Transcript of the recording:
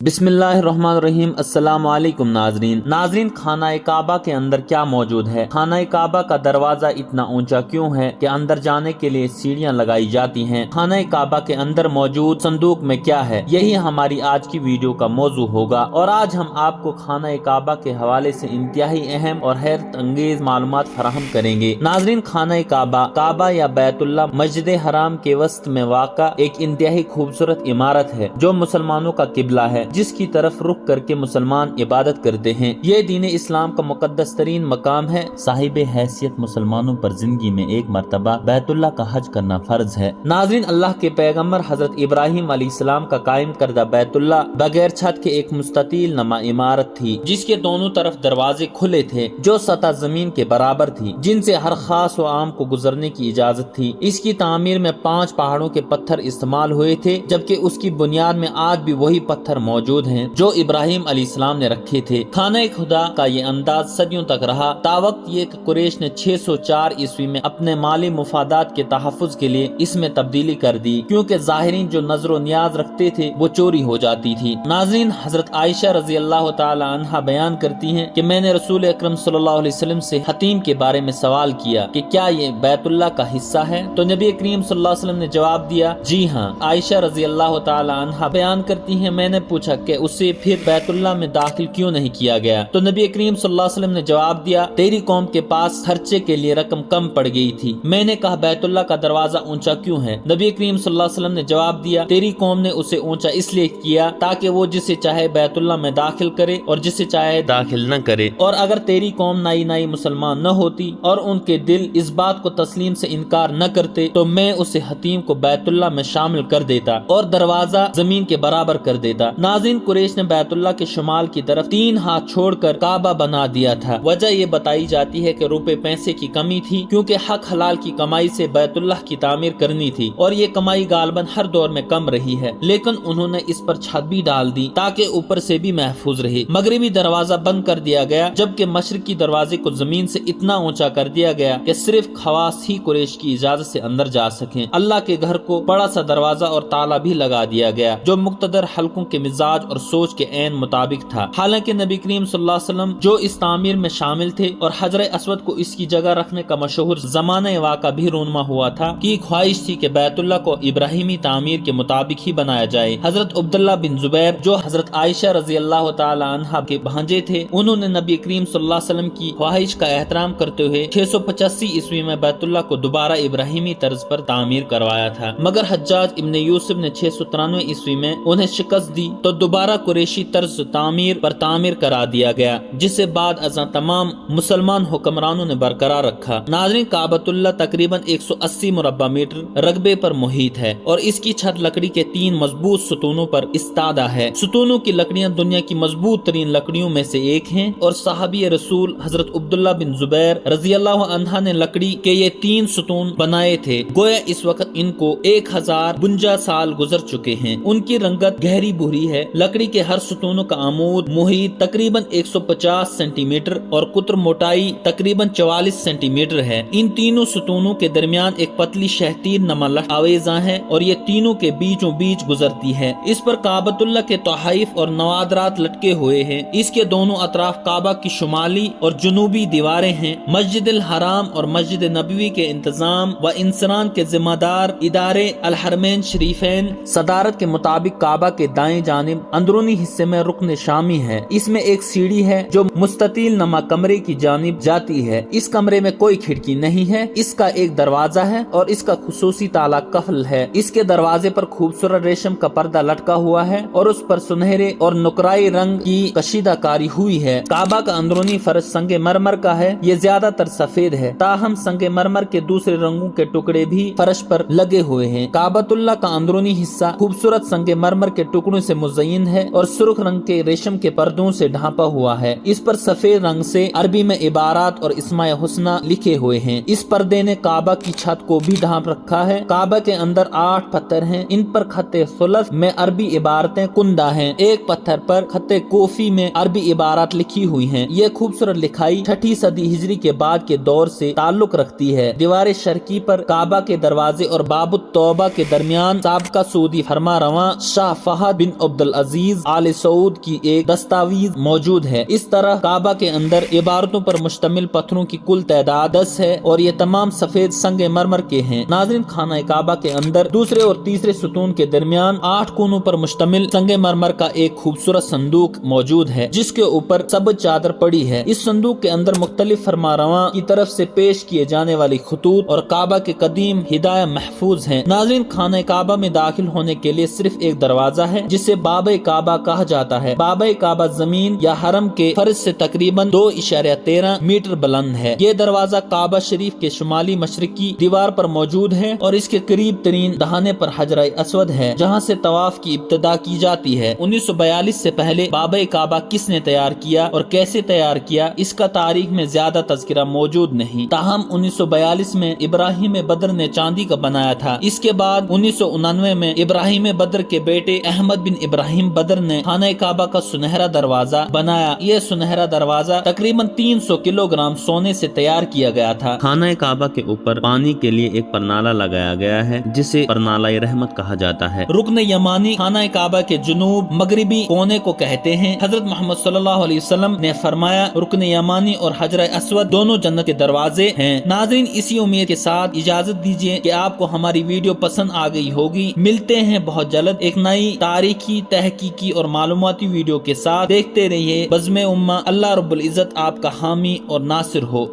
बिस्मिल्लाहिर्रहमानिर्रहीम। अस्सलाम वालेकुम नाजरीन, खाना काबा के अंदर क्या मौजूद है? खाना काबा का दरवाजा इतना ऊंचा क्यों है कि अंदर जाने के लिए सीढ़ियां लगाई जाती हैं? खाना काबा के अंदर मौजूद संदूक में क्या है? यही हमारी आज की वीडियो का मौजू होगा और आज हम आपको खाना काबा के हवाले से इंतहाई अहम और हैरत अंगेज मालूमात फराहम करेंगे। नाजरीन, खाना काबा या बैतुल्ला मस्जिद हराम के वस्त में वाक़ा एक इंतहाई खूबसूरत इमारत है जो मुसलमानों का किबला है, जिसकी तरफ रुख करके मुसलमान इबादत करते हैं। ये दीन इस्लाम का मुकद्दस तरीन मकाम है। साहिब हैसियत मुसलमानों पर जिंदगी में एक मरतबा बैतुल्ला का हज करना फर्ज है। नाज़रीन, अल्लाह के पैगम्बर हजरत इब्राहिम अलैहिस्सलाम का कायम करदा बैतुल्ला बगैर छत के एक मुस्ततील नमा इमारत थी, जिसके दोनों तरफ दरवाजे खुले थे जो सतह जमीन के बराबर थी, जिनसे हर खास व आम को गुजरने की इजाजत थी। इसकी तामीर में 5 पहाड़ों के पत्थर इस्तेमाल हुए थे, जबकि उसकी बुनियाद में आज भी वही पत्थर मौजूद हैं जो इब्राहिम अलैहिस्सलाम ने रखे थे। खाना खुदा का ये अंदाज सदियों तक रहा। तावक्त ये कि कुरैश ने 604 ईस्वी में अपने माली मुफादात के तहफ़्फ़ुज़ के लिए इसमें तब्दीली कर दी, क्योंकि ज़ाहिरीन जो नजर नियाज रखते थे वो चोरी हो जाती थी। नाज़रीन, हजरत आयशा रज़ी अल्लाह तआला अन्हा बयान करती हैं कि मैंने रसूल अकरम सल्लल्लाहु अलैहि वसल्लम से हतीम के बारे में सवाल किया कि क्या ये बैतुल्ला का हिस्सा है, तो नबी करीम सल्लल्लाहु अलैहि वसल्लम ने जवाब दिया, जी हाँ। आयशा रज़ी अल्लाह तआला अन्हा बयान करती हैं, मैंने पूछा कि उसे फिर बैतुल्ला में दाखिल क्यों नहीं किया गया, तो नबी करीम सल्लल्लाहु अलैहि वसल्लम ने जवाब दिया, तेरी कौम के पास खर्चे के लिए रकम कम पड़ गई थी। मैंने कहा, बैतुल्ला का दरवाजा ऊंचा क्यों है? नबी करीम सल्लल्लाहु अलैहि वसल्लम ने जवाब दिया, तेरी कौम ने उसे ऊंचा इसलिए किया ताकि वो जिसे चाहे बैतुल्ला में दाखिल करे और जिसे चाहे दाखिल न करे। और अगर तेरी कौम नई मुसलमान न होती और उनके दिल इस बात को तस्लीम से इनकार न करते तो मैं उसे हतीम को बैतुल्ला में शामिल कर देता और दरवाजा जमीन के बराबर कर देता। नाज़रीन, कुरैश ने बैतुल्ला के शुमाल की तरफ 3 हाथ छोड़कर काबा बना दिया था। वजह ये बताई जाती है कि रुपए पैसे की कमी थी, क्योंकि हक हलाल की कमाई से बैतुल्लाह की तामीर करनी थी और ये कमाई गालबन हर दौर में कम रही है, लेकिन उन्होंने इस पर छत भी डाल दी ताकि ऊपर से भी महफूज रहे। मगरिबी दरवाजा बंद कर दिया गया, जबकि मशरकी दरवाजे को जमीन से इतना ऊंचा कर दिया गया कि सिर्फ खवास ही कुरैश की इजाजत से अंदर जा सकें। अल्लाह के घर को बड़ा सा दरवाजा और ताला भी लगा दिया गया जो मुक्तदर हल्कों के मिजाज और सोच के ऐन मुताबिक था। हालांकि नबी करीम सल्लल्लाहु अलैहि वसल्लम जो इस तामीर में शामिल थे और हजर अस्वद को इसकी जगह रखने का मशहूर ज़माने वाक़ा भी रूनमा हुआ था कि ख्वाहिश थी कि बैतुल्ला को इब्राहिमी तामीर के मुताबिक ही बनाया जाए। हजरत अब्दुल्ला बिन जुबैर जो हजरत आयशा रज़ी अल्लाह तआला अन्हा के भांजे थे, उन्होंने नबी करीम सल्लल्लाहु अलैहि वसल्लम की ख्वाहिश का एहतराम करते हुए 685 ईस्वी में बैतुल्ला को दोबारा इब्राहिमी तर्ज पर तामीर करवाया था, मगर हज्जाज इब्न यूसुफ ने 693 ईस्वी में उन्हें शिकस्त दी तो दोबारा कुरैशी तर्ज तामीर पर तामीर करा दिया गया, जिसे बाद अज़ां तमाम मुसलमान हुक्मरानों ने बरकरार रखा। नाज़रीन, काबतुल्ला तकरीबन 180 मुरब्बा मीटर रकबे पर मुहित है और इसकी छत लकड़ी के 3 मजबूत सुतूनों पर इस्तादा है। सुतूनों की लकड़ियां दुनिया की मजबूत तरीन लकड़ियों में से एक हैं और सहाबी रसूल हजरत अब्दुल्ला बिन जुबैर रज़ी अल्लाह अन्हा ने लकड़ी के ये 3 सुतून बनाए थे। गोया इस वक्त इनको 1052 साल गुजर चुके हैं। उनकी रंगत गहरी भूरी है। लकड़ी के हर सुतूनों का आमूद मुहित तकरीबन 150 सेंटीमीटर और कुत्र मोटाई तकरीबन 44 सेंटीमीटर है। इन तीनों सुतूनों के दरमियान एक पतली शहतीर नमा आवेजा है और ये तीनों के बीचों बीच गुजरती है। इस पर काबतुल्ला के तोहाइफ और नवादरात लटके हुए हैं। इसके दोनों अतराफ काबा की शुमाली और जुनूबी दीवारें हैं। मस्जिद हराम और मस्जिद नबवी के इंतजाम व इंसरान के जिम्मेदार इदारे अल हरमैन शरीफैन सदारत के मुताबिक काबा के दाएं जानिब अंदरूनी हिस्से में रुकन शामी है। इसमें एक सीढ़ी है जो मुस्ततील नमा कमरे की जानिब जाती है। इस कमरे में कोई खिड़की नहीं है। इसका एक दरवाजा है और इसका खुसूसी ताला कफल है। इसके दरवाजे पर खूबसूरत रेशम का पर्दा लटका हुआ है और उस पर सुनहरे और नुकराई रंग की कशीदाकारी हुई है। काबा का अंदरूनी फर्श संगे मरमर का है। ये ज्यादातर सफेद है, ताहम संगे मरमर के दूसरे रंगों के टुकड़े भी फर्श पर लगे हुए हैं। काबतुल्ला का अंदरूनी हिस्सा खूबसूरत संगे मरमर के टुकड़ों से मुज़य्यन है और सुर्ख रंग के रेशम के पर्दों से ढांपा हुआ है। इस पर सफेद रंग से अरबी में इबारात और इस्माए हुस्ना लिखे हुए हैं। इस पर्दे ने काबा की छत को भी ढांप रखा है। काबा के अंदर 8 पत्थर हैं। इन पर खत्ते सुलस में अरबी इबारतें कुंदा हैं। एक पत्थर पर खत्ते कोफी में अरबी इबारत लिखी हुई हैं। ये खूबसूरत लिखाई 6ठी सदी हिजरी के बाद के दौर से ताल्लुक रखती है। दीवार शर्की पर काबा के दरवाजे और बाबुत तौबा के दरमियान साबका सऊदी फरमा रवा शाह फहद बिन अब्दुल अजीज आल सऊद की एक दस्तावेज मौजूद है। इस तरह काबा के अंदर इबारतों पर मुश्तमिल पत्थरों की कुल तादाद 10 है और ये तमाम सफेद संगे मरमर के हैं। नाज़रीन, खाना काबा के अंदर दूसरे और तीसरे सुतून के दरमियान 8 कोनों पर मुश्तमिल संगे मरमर का एक खूबसूरत संदूक मौजूद है जिसके ऊपर सबज चादर पड़ी है। इस संदूक के अंदर मुख्तलिफ फरमारवा की तरफ से पेश किए जाने वाली खतूत और काबा के कदीम हिदायत महफूज हैं। नाज़रीन, खाना काबा में दाखिल होने के लिए सिर्फ एक दरवाजा है जिसे बाबे काबा कहा जाता है। बाबे काबा जमीन या हरम के फर्श से तकरीबन 2.13 मीटर बुलंद है। ये दरवाजा काबा शरीफ के शुमाली मशरकी दीवार पर मौजूद है और इसके करीब तरीन दहाने पर हजर अस्वद है जहाँ से तवाफ की इब्तिदा की जाती है। 1942 से पहले बाबे काबा किसने तैयार किया और कैसे तैयार किया, इसका तारीख में ज्यादा तज़किरा मौजूद नहीं। ताहम 1942 में इब्राहिम बदर ने चांदी का बनाया था। इसके बाद 1999 में इब्राहिम बदर के बेटे अहमद बिन इब्राहिम बदर ने खाना काबा का सुनहरा दरवाजा बनाया। यह सुनहरा दरवाजा तकरीबन 300 किलोग्राम सोने से तैयार किया गया था। खाना काबा के ऊपर पानी के लिए एक परनाला लगाया गया है जिसे परनाला रहमत कहा जाता है। रुकन यमानी खाना काबा के जुनूब मगरिबी कोने को कहते हैं। हजरत मोहम्मद सल्लल्लाहु अलैहि वसल्लम ने फरमाया, रुकन यमानी और हजर अस्वद दोनों जन्नत के दरवाजे हैं। नाज़रीन, इसी उम्मीद के साथ इजाजत दीजिए कि आपको हमारी वीडियो पसंद आ गई होगी। मिलते हैं बहुत जल्द एक नई तारीखी, तहकीकी और मालूमाती वीडियो के साथ। देखते रहिए बज़्म उम्मा। अल्लाह रब्बुल इज़्ज़त आपका हामी और नासिर हो।